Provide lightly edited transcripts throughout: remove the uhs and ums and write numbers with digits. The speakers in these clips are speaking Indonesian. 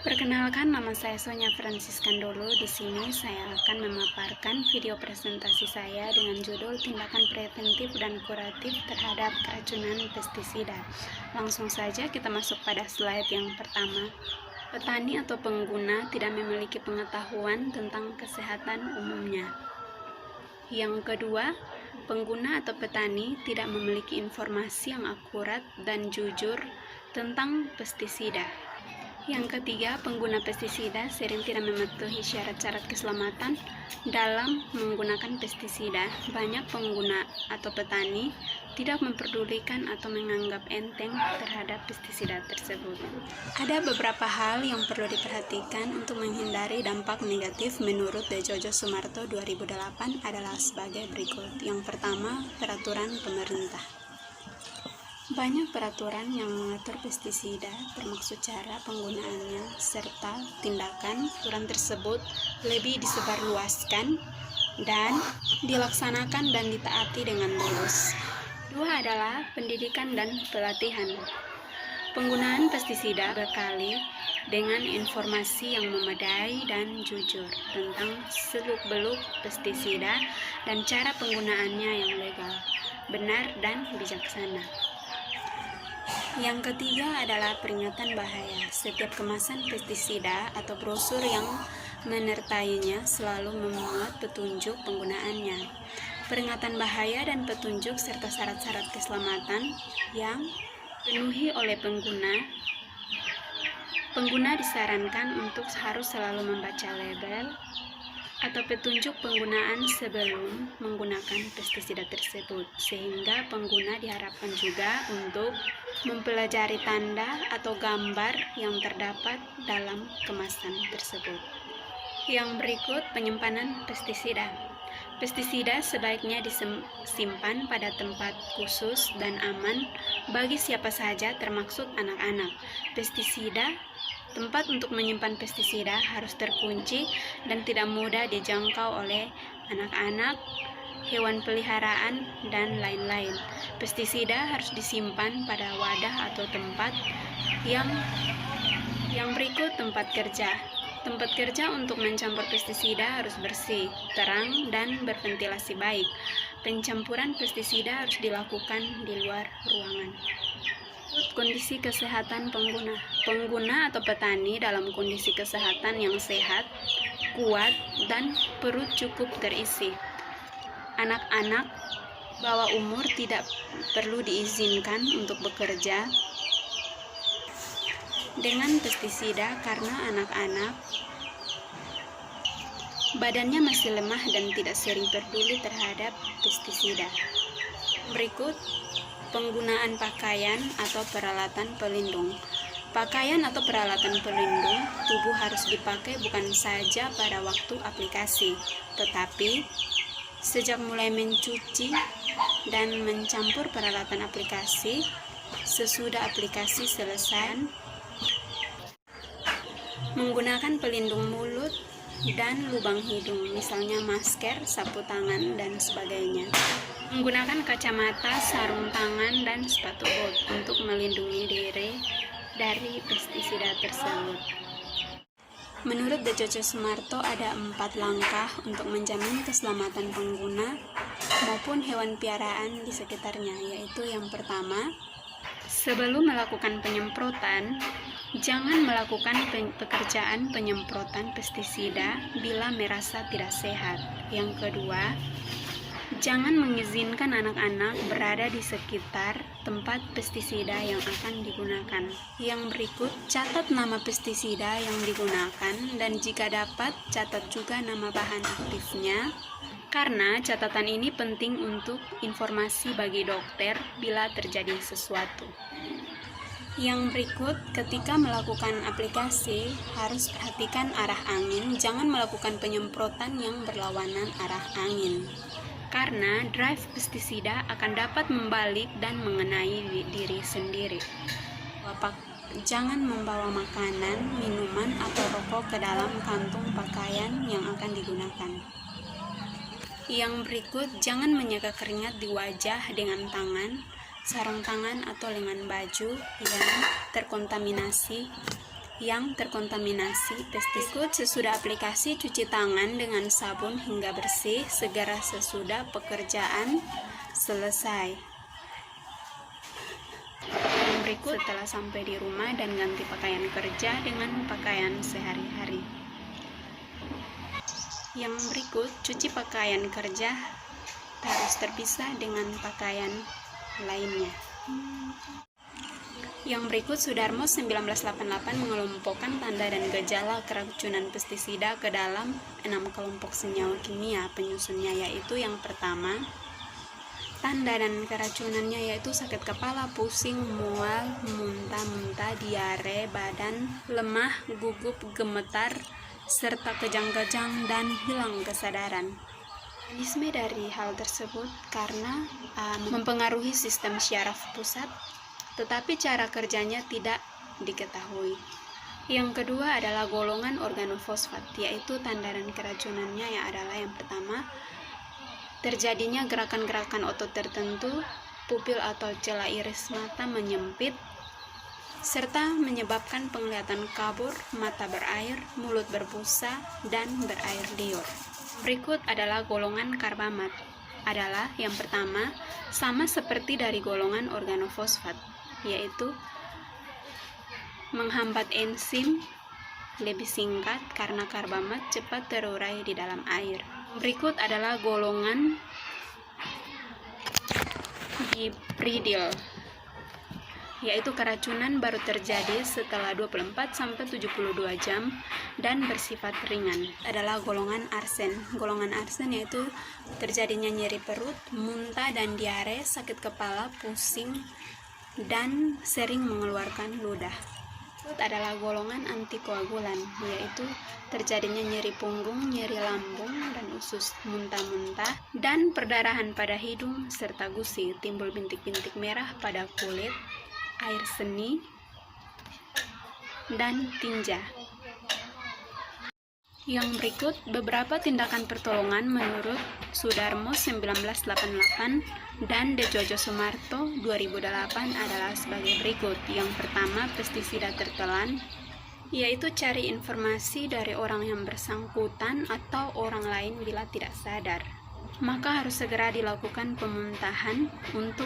Perkenalkan, nama saya Sonya Franciscan dulu. Di sini saya akan memaparkan video presentasi saya dengan judul Tindakan Preventif dan Kuratif Terhadap Keracunan Pestisida. Langsung saja kita masuk pada slide yang pertama. Petani atau pengguna tidak memiliki pengetahuan tentang kesehatan umumnya. Yang kedua, pengguna atau petani tidak memiliki informasi yang akurat dan jujur tentang pestisida. Yang ketiga, pengguna pestisida sering tidak mematuhi syarat-syarat keselamatan dalam menggunakan pestisida. Banyak pengguna atau petani tidak memperdulikan atau menganggap enteng terhadap pestisida tersebut. Ada beberapa hal yang perlu diperhatikan untuk menghindari dampak negatif menurut De Jojo Sumarto 2008 adalah sebagai berikut. Yang pertama, peraturan pemerintah. Banyak peraturan yang mengatur pestisida, termasuk cara penggunaannya, serta tindakan aturan tersebut lebih disebarluaskan dan dilaksanakan dan ditaati dengan lurus. Dua adalah pendidikan dan pelatihan. Penggunaan pestisida berkali dengan informasi yang memadai dan jujur tentang seluk-beluk pestisida dan cara penggunaannya yang legal, benar, dan bijaksana. Yang ketiga adalah peringatan bahaya. Setiap kemasan pestisida atau brosur yang menyertainya selalu memuat petunjuk penggunaannya, peringatan bahaya dan petunjuk serta syarat-syarat keselamatan yang dipenuhi oleh pengguna. Pengguna disarankan untuk harus selalu membaca label atau petunjuk penggunaan sebelum menggunakan pestisida tersebut, sehingga pengguna diharapkan juga untuk mempelajari tanda atau gambar yang terdapat dalam kemasan tersebut. Yang berikut, penyimpanan pestisida. Pestisida sebaiknya disimpan pada tempat khusus dan aman bagi siapa saja, termasuk anak-anak. Tempat untuk menyimpan pestisida harus terkunci dan tidak mudah dijangkau oleh anak-anak, hewan peliharaan, dan lain-lain. Pestisida harus disimpan pada wadah atau tempat yang berikut. Tempat kerja. Tempat kerja untuk mencampur pestisida harus bersih, terang, dan berventilasi baik. Pencampuran pestisida harus dilakukan di luar ruangan. Kondisi kesehatan pengguna. Pengguna atau petani dalam kondisi kesehatan yang sehat, kuat, dan perut cukup terisi. Anak-anak bawah umur tidak perlu diizinkan untuk bekerja dengan pestisida karena anak-anak badannya masih lemah dan tidak sering peduli terhadap pestisida. Berikut, penggunaan pakaian atau peralatan pelindung. Pakaian atau peralatan pelindung tubuh harus dipakai bukan saja pada waktu aplikasi, tetapi sejak mulai mencuci dan mencampur peralatan aplikasi, sesudah aplikasi selesai. Menggunakan pelindung mulut dan lubang hidung, misalnya masker, sapu tangan, dan sebagainya. Menggunakan kacamata, sarung tangan, dan sepatu bot untuk melindungi diri dari pestisida tersebut. Menurut De Jojo Sumarto, ada 4 langkah untuk menjamin keselamatan pengguna maupun hewan piaraan di sekitarnya, yaitu yang pertama, sebelum melakukan penyemprotan, jangan melakukan pekerjaan penyemprotan pestisida bila merasa tidak sehat. Yang kedua, jangan mengizinkan anak-anak berada di sekitar tempat pestisida yang akan digunakan. Yang berikut, catat nama pestisida yang digunakan dan jika dapat, catat juga nama bahan aktifnya, karena catatan ini penting untuk informasi bagi dokter bila terjadi sesuatu. Yang berikut, ketika melakukan aplikasi, harus perhatikan arah angin, jangan melakukan penyemprotan yang berlawanan arah angin, karena drive pestisida akan dapat membalik dan mengenai diri sendiri. Jangan membawa makanan, minuman, atau rokok ke dalam kantung pakaian yang akan digunakan. Yang berikut, jangan menjaga keringat di wajah dengan tangan, sarung tangan, atau lengan baju yang terkontaminasi yang terkontaminasi pestisida. Sesudah aplikasi, cuci tangan dengan sabun hingga bersih segera sesudah pekerjaan selesai. Yang berikut, setelah sampai di rumah dan ganti pakaian kerja dengan pakaian sehari-hari. Yang berikut, cuci pakaian kerja harus terpisah dengan pakaian lainnya. Yang berikut, Sudarmo 1988 mengelompokkan tanda dan gejala keracunan pestisida ke dalam 6 kelompok senyawa kimia penyusunnya, yaitu yang pertama, tanda dan keracunannya yaitu sakit kepala, pusing, mual, muntah-muntah, diare, badan lemah, gugup, gemetar, serta kejang-kejang dan hilang kesadaran. Mekanisme dari hal tersebut karena mempengaruhi sistem syaraf pusat, tetapi cara kerjanya tidak diketahui. Yang kedua adalah golongan organofosfat, yaitu tanda dan keracunannya yang adalah yang pertama, terjadinya gerakan-gerakan otot tertentu, pupil atau celah iris mata menyempit, serta menyebabkan penglihatan kabur, mata berair, mulut berbusa, dan berair liur. Berikut adalah golongan karbamat. Adalah yang pertama, sama seperti dari golongan organofosfat, yaitu menghambat enzim lebih singkat karena karbamat cepat terurai di dalam air. Berikut adalah golongan hibridil, yaitu keracunan baru terjadi setelah 24-72 jam dan bersifat ringan. Adalah golongan arsen. Golongan arsen yaitu terjadinya nyeri perut, muntah dan diare, sakit kepala, pusing, dan sering mengeluarkan ludah. Adalah golongan antikoagulan, yaitu terjadinya nyeri punggung, nyeri lambung dan usus, muntah-muntah, dan perdarahan pada hidung serta gusi, timbul bintik-bintik merah pada kulit, air seni, dan tinja. Yang berikut beberapa tindakan pertolongan menurut Sudarmo 1988 dan De Jojo Sumarto 2008 adalah sebagai berikut. Yang pertama, pestisida tertelan, yaitu cari informasi dari orang yang bersangkutan atau orang lain bila tidak sadar. Maka harus segera dilakukan pemuntahan untuk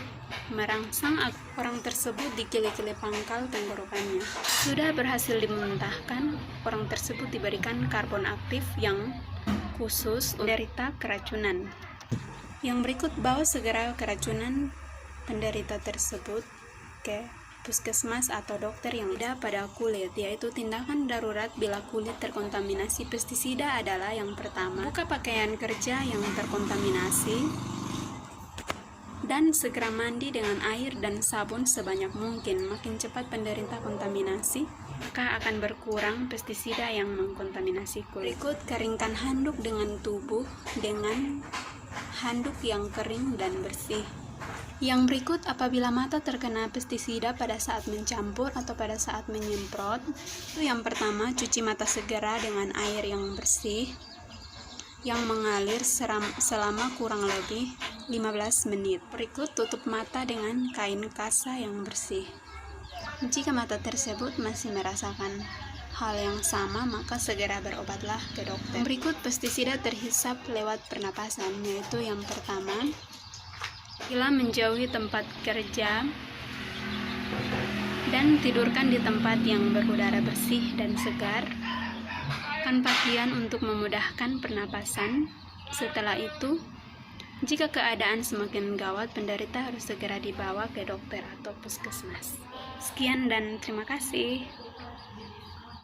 merangsang orang tersebut dikili-kili pangkal tenggorokannya. Sudah berhasil dimuntahkan, orang tersebut diberikan karbon aktif yang khusus menderita keracunan. Yang berikut, bawa segera keracunan penderita tersebut ke puskesmas atau dokter yang ada pada kulit, yaitu tindakan darurat bila kulit terkontaminasi pestisida adalah yang pertama, buka pakaian kerja yang terkontaminasi dan segera mandi dengan air dan sabun sebanyak mungkin. Makin cepat penderita kontaminasi, maka akan berkurang pestisida yang mengkontaminasi kulit. Berikut, keringkan handuk dengan tubuh dengan handuk yang kering dan bersih. Yang berikut, apabila mata terkena pestisida pada saat mencampur atau pada saat menyemprot, itu yang pertama, cuci mata segera dengan air yang bersih yang mengalir selama kurang lebih 15 menit. Berikut, tutup mata dengan kain kasa yang bersih. Jika mata tersebut masih merasakan hal yang sama, maka segera berobatlah ke dokter. Berikut, pestisida terhisap lewat pernapasan, yaitu yang pertama, bila menjauhi tempat kerja dan tidurkan di tempat yang berudara bersih dan segar. Lakukan pakaian untuk memudahkan pernapasan. Setelah itu, jika keadaan semakin gawat, penderita harus segera dibawa ke dokter atau puskesmas. Sekian dan terima kasih.